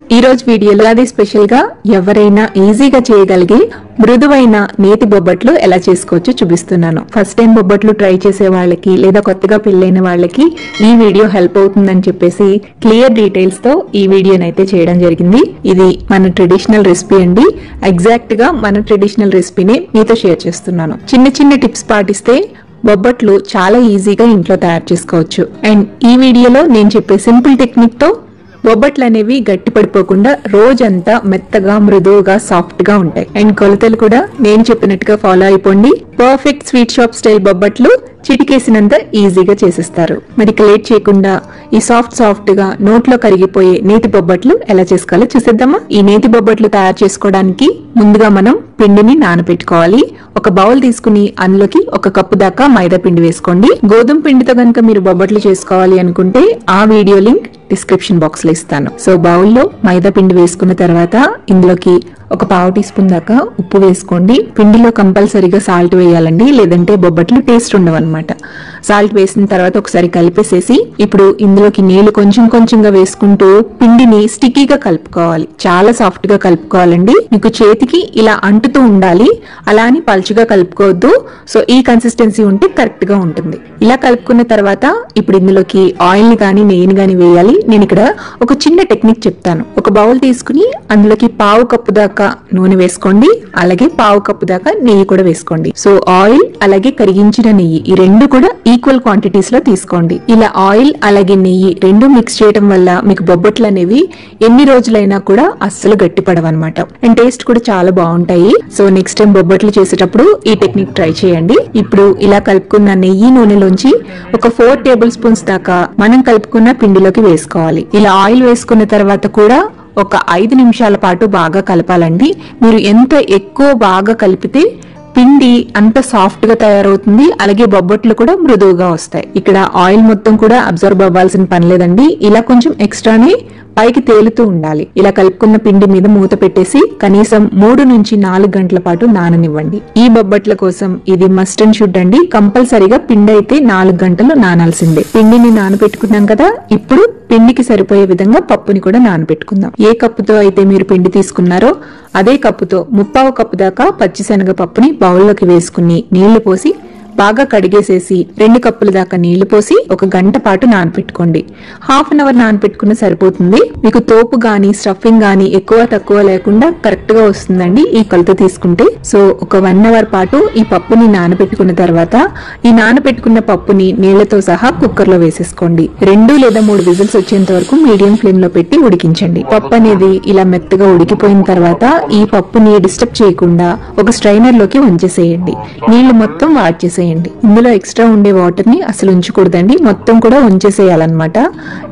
ఈ రోజు వీడియోలో అది స్పెషల్ గా ఎవరైనా ఈజీగా చేయగలిగే మృదువైన నేతి బొబ్బట్లు ఎలా చేసుకోవచ్చో చూపిస్తున్నాను. ఫస్ట్ టైం బొబ్బట్లు ట్రై చేసే వాళ్ళకి లేదా కొత్తగా పెళ్ళైన వాళ్ళకి ఈ వీడియో హెల్ప్ అవుతుందని చెప్పేసి క్లియర్ డీటెయిల్స్ తో ఈ వీడియోనైతే చేయడం జరిగింది. ఇది మన ట్రెడిషనల్ రెసిపీ అండి. ఎగ్జాక్ట్ గా మన ట్రెడిషనల్ రెసిపీని మీతో షేర్ చేస్తున్నాను. చిన్న చిన్న టిప్స్ పాటిస్తే బొబ్బట్లు చాలా ఈజీగా ఇంట్లో తయారు చేసుకోవచ్చు. అండ్ ఈ వీడియోలో నేను చెప్పే సింపుల్ టెక్నిక్ తో బొబ్బట్లు అనేవి గట్టి పడిపోకుండా రోజంతా మెత్తగా మృదువుగా సాఫ్ట్ గా ఉంటాయి. అండ్ కొలతలు కూడా నేను చెప్పినట్టుగా ఫాలో అయిపోండి. పర్ఫెక్ట్ స్వీట్ షాప్ స్టైల్ బొబ్బట్లు చిటికేసినంత ఈజీగా చేసేస్తారు. మరి లేట్ చేయకుండా ఈ సాఫ్ట్ గా నోట్లో కరిగిపోయే నేతి బొబ్బట్లు ఎలా చేసుకోవాలో చూసేద్దామా. ఈ నేతి బొబ్బట్లు తయారు చేసుకోవడానికి ముందుగా మనం పిండిని నానబెట్టుకోవాలి. ఒక బౌల్ తీసుకుని అందులోకి 1 కప్పు దాకా మైదా పిండి వేసుకోండి. గోధుమ పిండితో కనుక మీరు బొబ్బట్లు చేసుకోవాలి అనుకుంటే ఆ వీడియో లింక్ డిస్క్రిప్షన్ బాక్స్ లో ఇస్తాను. సో బౌల్లో మైదా పిండి వేసుకున్న తర్వాత ఇందులోకి 1 పావు టీ స్పూన్ దాకా ఉప్పు వేసుకోండి. పిండిలో కంపల్సరీగా సాల్ట్ వేయాలండి, లేదంటే బొబ్బట్లు టేస్ట్ ఉండవు అనమాట. సాల్ట్ వేసిన తర్వాత ఒకసారి కలిపేసేసి ఇప్పుడు ఇందులోకి నీళ్లు కొంచెం కొంచెంగా వేసుకుంటూ పిండిని స్టిక్కీగా కలుపుకోవాలి. చాలా సాఫ్ట్ గా కలుపుకోవాలండి. మీకు చేతికి ఇలా అంటుతూ ఉండాలి, అలా అని పల్చగా కలుపుకోవద్దు. సో ఈ కన్సిస్టెన్సీ ఉంటే కరెక్ట్ గా ఉంటుంది. ఇలా కలుపుకున్న తర్వాత ఇప్పుడు ఇందులోకి ఆయిల్ ని గానీ నెయ్యిని గానీ వేయాలి. నేను ఇక్కడ ఒక చిన్న టెక్నిక్ చెప్తాను. ఒక బౌల్ తీసుకుని అందులోకి పావు కప్పు దాకా నూనె వేసుకోండి, అలాగే పావు కప్పు దాకా నెయ్యి కూడా వేసుకోండి. సో ఆయిల్ అలాగే కరిగించిన నెయ్యి ఈ రెండు కూడా ఈక్వల్ క్వాంటిటీస్ లో తీసుకోండి. ఇలా ఆయిల్ అలాగే నెయ్యి రెండు మిక్స్ చేయడం వల్ల మీకు బొబ్బట్లు అనేవి ఎన్ని రోజులైనా కూడా అస్సలు గట్టిపడవన్నమాట. అండ్ టేస్ట్ కూడా చాలా బాగుంటాయి. సో నెక్స్ట్ టైం బొబ్బట్లు చేసేటప్పుడు ఈ టెక్నిక్ ట్రై చేయండి. ఇప్పుడు ఇలా కలుపుకున్న నెయ్యి నూనెలోంచి ఒక 4 టేబుల్ స్పూన్స్ దాకా మనం కలుపుకున్న పిండిలోకి వేసుకోవాలి. ఇలా ఆయిల్ వేసుకున్న తర్వాత కూడా ఒక 5 నిమిషాల పాటు బాగా కలపాలండి. మీరు ఎంత ఎక్కువ బాగా కలిపితే పిండి అంత సాఫ్ట్ గా తయారవుతుంది, అలాగే బొబ్బట్లు కూడా మృదువుగా వస్తాయి. ఇక్కడ ఆయిల్ మొత్తం కూడా అబ్జర్వ్ అవ్వాల్సిన పని లేదండి. ఇలా కొంచెం ఎక్స్ట్రానే పైకి తేలుతూ ఉండాలి. ఇలా కలుపుకున్న పిండి మీద మూత పెట్టేసి కనీసం 3 నుంచి 4 గంటల పాటు నాననివ్వండి. ఈ బొబ్బట్ల కోసం ఇది మస్ట్ అండ్ షుడ్ అండి. కంపల్సరీగా పిండి అయితే 4 గంటలు నానాల్సిందే. పిండిని నానబెట్టుకున్నాం కదా, ఇప్పుడు పిండికి సరిపోయే విధంగా పప్పుని కూడా నానబెట్టుకుందాం. ఏ కప్పుతో అయితే మీరు పిండి తీసుకున్నారో అదే కప్పుతో 1/4 కప్పు దాకా పచ్చిశనగ పప్పుని బౌల్లోకి వేసుకుని నీళ్లు పోసి బాగా కడిగేసేసి 2 కప్పుల దాకా నీళ్లు పోసి 1 గంట పాటు నానపెట్టుకోండి. హాఫ్ అన్ అవర్ నానపెట్టుకున్న సరిపోతుంది. మీకు తోపు గానీ స్టఫింగ్ గానీ ఎక్కువ తక్కువ లేకుండా కరెక్ట్ గా వస్తుందండి ఈ కొలత తీసుకుంటే. సో ఒక 1 అవర్ పాటు ఈ పప్పుని నానబెట్టుకున్న తర్వాత ఈ నానబెట్టుకున్న పప్పుని నీళ్లతో సహా కుక్కర్ లో వేసేసుకోండి. 2 లేదా 3 విజిల్స్ వచ్చేంత వరకు మీడియం ఫ్లేమ్ లో పెట్టి ఉడికించండి. పప్పు అనేది ఇలా మెత్తగా ఉడికిపోయిన తర్వాత ఈ పప్పుని డిస్టర్బ్ చేయకుండా ఒక స్ట్రైనర్ లోకి వంచేసేయండి. నీళ్లు మొత్తం వాడ్చేసేయండి. ఇందులో ఎక్స్ట్రా ఉండే వాటర్ ని అసలు ఉంచకూడదండి, మొత్తం కూడా ఉంచేసేయాలన్నమాట.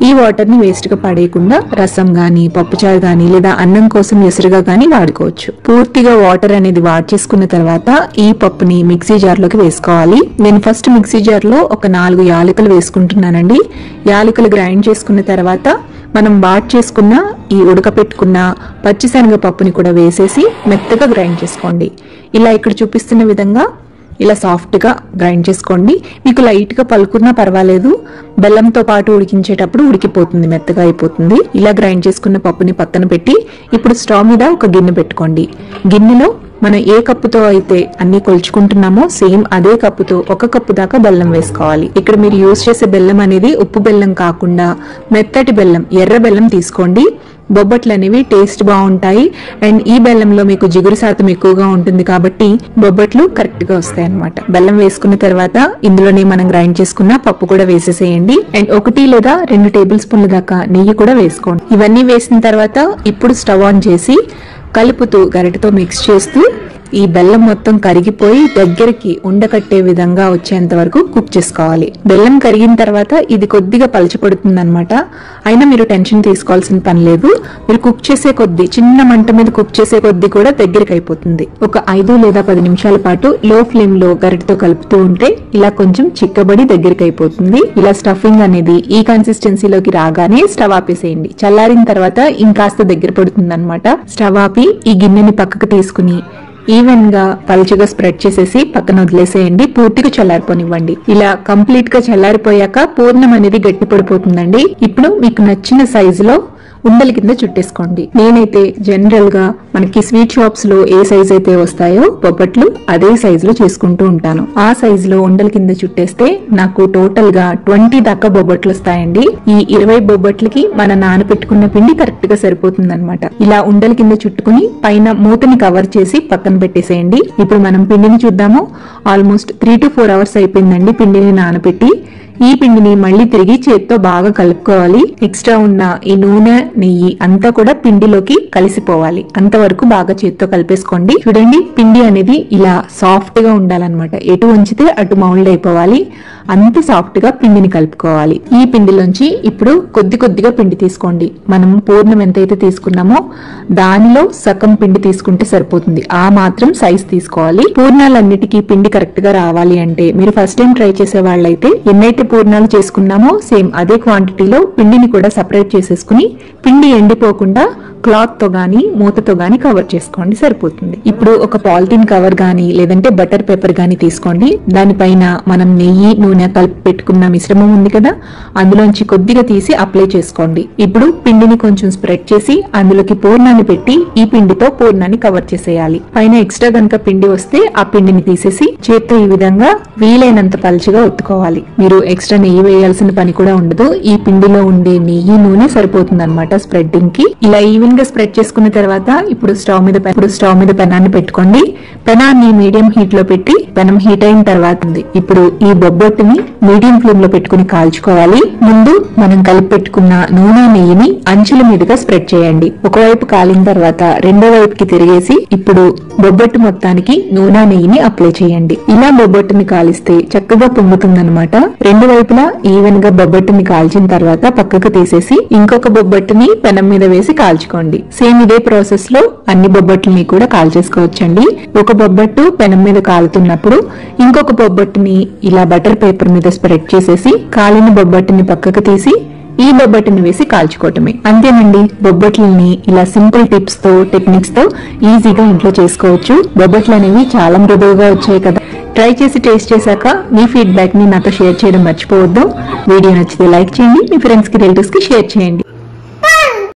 ఈ వాటర్ ని వేస్ట్ గా పడేయకుండా రసం గానీ పప్పుచారు గానీ లేదా అన్నం కోసం ఎసురుగా గానీ వాడుకోవచ్చు. పూర్తిగా వాటర్ అనేది వాడ్చేసుకున్న తర్వాత ఈ పప్పుని మిక్సీ జార్ లోకి వేసుకోవాలి. నేను ఫస్ట్ మిక్సీ జార్ లో ఒక 4 యాలకులు వేసుకుంటున్నానండి. యాలకులు గ్రైండ్ చేసుకున్న తర్వాత మనం వాట్ చేసుకున్న ఈ ఉడకపెట్టుకున్న పచ్చిశనగ పప్పుని కూడా వేసేసి మెత్తగా గ్రైండ్ చేసుకోండి. ఇలా ఇక్కడ చూపిస్తున్న విధంగా ఇలా సాఫ్ట్ గా గ్రైండ్ చేసుకోండి. మీకు లైట్ గా పలుకున్నా పర్వాలేదు, బెల్లంతో పాటు ఉడికించేటప్పుడు ఉడికిపోతుంది, మెత్తగా అయిపోతుంది. ఇలా గ్రైండ్ చేసుకున్న పప్పుని పక్కన పెట్టి ఇప్పుడు స్టవ్ మీద ఒక గిన్నె పెట్టుకోండి. గిన్నెలో మనం ఏ కప్పుతో అయితే అన్ని కొలుచుకుంటున్నామో సేమ్ అదే కప్పుతో 1 కప్పు దాకా బెల్లం వేసుకోవాలి. ఇక్కడ మీరు యూజ్ చేసే బెల్లం అనేది ఉప్పు బెల్లం కాకుండా మెత్తటి బెల్లం, ఎర్ర బెల్లం తీసుకోండి. బొబ్బట్లు అనేవి టేస్ట్ బాగుంటాయి. అండ్ ఈ బెల్లంలో మీకు జిగురు శాతం ఎక్కువగా ఉంటుంది కాబట్టి బొబ్బట్లు కరెక్ట్ గా వస్తాయి అన్నమాట. బెల్లం వేసుకున్న తర్వాత ఇందులోనే మనం గ్రైండ్ చేసుకున్న పప్పు కూడా వేసేసేయండి. అండ్ 1 లేదా 2 టేబుల్ స్పూన్ల దాకా నెయ్యి కూడా వేసుకోండి. ఇవన్నీ వేసిన తర్వాత ఇప్పుడు స్టవ్ ఆన్ చేసి కలుపుతూ గరిటతో మిక్స్ చేస్తూ ఈ బెల్లం మొత్తం కరిగిపోయి దగ్గరికి ఉండకట్టే విధంగా వచ్చేంత వరకు కుక్ చేసుకోవాలి. బెల్లం కరిగిన తర్వాత ఇది కొద్దిగా పలచపడుతుంది అనమాట. అయినా మీరు టెన్షన్ తీసుకోవాల్సిన పని లేదు. మీరు కుక్ చేసే కొద్ది, చిన్న మంట మీద కుక్ చేసే కొద్ది కూడా దగ్గరికి అయిపోతుంది. ఒక 5 లేదా 10 నిమిషాల పాటు లో ఫ్లేమ్ లో గరిటతో కలుపుతూ ఉంటే ఇలా కొంచెం చిక్కబడి దగ్గరికి అయిపోతుంది. ఇలా స్టఫింగ్ అనేది ఈ కన్సిస్టెన్సీలోకి రాగానే స్టవ్ ఆపేసేయండి. చల్లారిన తర్వాత ఇంకాస్త దగ్గర పడుతుంది అనమాట. స్టవ్ ఆపి ఈ గిన్నెని పక్కకు తీసుకుని ఈవెన్ గా పలుచగా స్ప్రెడ్ చేసేసి పక్కన వదిలేసేయండి. పూర్తిగా చల్లారిపోనివ్వండి. ఇలా కంప్లీట్ గా చల్లారిపోయాక పూర్ణం అనేది గట్టి పడిపోతుందండి. ఇప్పుడు మీకు నచ్చిన సైజులో ఉండల కింద చుట్టేసుకోండి. నేనైతే జనరల్ గా మనకి స్వీట్ షాప్స్ లో ఏ సైజ్ అయితే వస్తాయో బొబ్బట్లు అదే సైజ్ లో చేసుకుంటూ ఉంటాను. ఆ సైజ్ లో ఉండల కింద చుట్టేస్తే నాకు టోటల్ గా 20 దాకా బొబ్బట్లు వస్తాయండి. ఈ 20 బొబ్బట్లకి మన నానబెట్టుకున్న పిండి కరెక్ట్ గా సరిపోతుంది అనమాట. ఇలా ఉండల కింద చుట్టుకుని పైన మూతని కవర్ చేసి పక్కన పెట్టేసేయండి. ఇప్పుడు మనం పిండిని చూద్దాము. ఆల్మోస్ట్ 3 to 4 అవర్స్ అయిపోయిందండి పిండిని నానబెట్టి. ఈ పిండిని మళ్ళీ తిరిగి చేత్తో బాగా కలుపుకోవాలి. ఎక్స్ట్రా ఉన్న ఈ నూనె నెయ్యి అంతా కూడా పిండిలోకి కలిసిపోవాలి. అంతవరకు బాగా చేత్తో కలిపేసుకోండి. చూడండి, పిండి అనేది ఇలా సాఫ్ట్ గా ఉండాలన్నమాట. ఎటు ఉంచితే అటు మౌల్డ్ అయిపోవాలి. అంత సాఫ్ట్ గా పిండిని కలుపుకోవాలి. ఈ పిండిలోంచి ఇప్పుడు కొద్ది కొద్దిగా పిండి తీసుకోండి. మనం పూర్ణం ఎంతైతే తీసుకున్నామో దానిలో సగం పిండి తీసుకుంటే సరిపోతుంది. ఆ మాత్రం సైజ్ తీసుకోవాలి. పూర్ణాలన్నిటికీ పిండి కరెక్ట్ గా రావాలి అంటే మీరు ఫస్ట్ టైం ట్రై చేసే వాళ్ళైతే ఎన్నైతే పూర్ణాలు చేసుకున్నామో సేమ్ అదే క్వాంటిటీలో పిండిని కూడా సెపరేట్ చేసేసుకుని పిండి ఎండిపోకుండా క్లాత్ తో గానీ మూతతో గానీ కవర్ చేసుకోండి, సరిపోతుంది. ఇప్పుడు ఒక పాలిథిన్ కవర్ గానీ లేదంటే బటర్ పేపర్ గానీ తీసుకోండి. దానిపైన మనం నెయ్యి నూనె కలిపి పెట్టుకున్న మిశ్రమం ఉంది కదా, అందులోంచి కొద్దిగా తీసి అప్లై చేసుకోండి. ఇప్పుడు పిండిని కొంచెం స్ప్రెడ్ చేసి అందులోకి పూర్ణాన్ని పెట్టి ఈ పిండితో పూర్ణాన్ని కవర్ చేసేయాలి. పైన ఎక్స్ట్రా గనుక పిండి వస్తే ఆ పిండిని తీసేసి చేత్తో ఈ విధంగా వీలైనంత పలుచగా ఒత్తుకోవాలి. మీరు ఎక్స్ట్రా నెయ్యి వేయాల్సిన పని కూడా ఉండదు. ఈ పిండిలో ఉండే నెయ్యి నూనె సరిపోతుంది అనమాట స్ప్రెడ్డింగ్ కి. ఇలా ఈవెన్ గా స్ప్రెడ్ చేసుకున్న తర్వాత ఇప్పుడు స్టవ్ మీద పెనాన్ని పెట్టుకోండి. పెనాన్ని మీడియం హీట్ లో పెట్టి పెనం హీట్ అయిన తర్వాత ఇప్పుడు ఈ బొబ్బట్టుని మీడియం ఫ్లేమ్ లో పెట్టుకుని కాల్చుకోవాలి. ముందు మనం కలిపి పెట్టుకున్న నూనె నెయ్యిని అంచుల మీదుగా స్ప్రెడ్ చేయండి. ఒకవైపు కాలిన తర్వాత రెండో వైపుకి తిరిగేసి ఇప్పుడు బొబ్బట్టు మొత్తానికి నూనె నెయ్యిని అప్లై చేయండి. ఇలా బొబ్బట్టుని కాలిస్తే చక్కగా పొంగుతుందన్నమాట. రెండు వైపులా ఈవెన్ గా బొబ్బట్టుని కాల్చిన తర్వాత పక్కకు తీసేసి ఇంకొక బొబ్బట్టుని పెనం మీద వేసి కాల్చుకోండి. సేమ్ ఇదే ప్రాసెస్ లో అన్ని బొబ్బట్లని కూడా కాల్చేసుకోవచ్చండి. ఒక బొబ్బట్టు పెనం మీద కాలుతున్నప్పుడు ఇంకొక బొబ్బట్టుని ఇలా బటర్ పేపర్ మీద స్ప్రెడ్ చేసేసి కాలిన బొబ్బట్టుని పక్కకు తీసి ఈ బొబ్బట్టుని వేసి కాల్చుకోవటమే. అంతేనండి, బొబ్బట్లని ఇలా సింపుల్ టిప్స్ తో టెక్నిక్స్ తో ఈజీగా ఇంట్లో చేసుకోవచ్చు. బొబ్బట్లు అనేవి చాలా మృదువుగా వచ్చాయి కదా. ట్రై చేసి టేస్ట్ చేశాక మీ ఫీడ్బ్యాక్ ని నాతో షేర్ చేయడం మర్చిపోవద్దు. వీడియో నచ్చితే లైక్ చేయండి, మీ ఫ్రెండ్స్ కి రిలేటివ్స్ కి షేర్ చేయండి.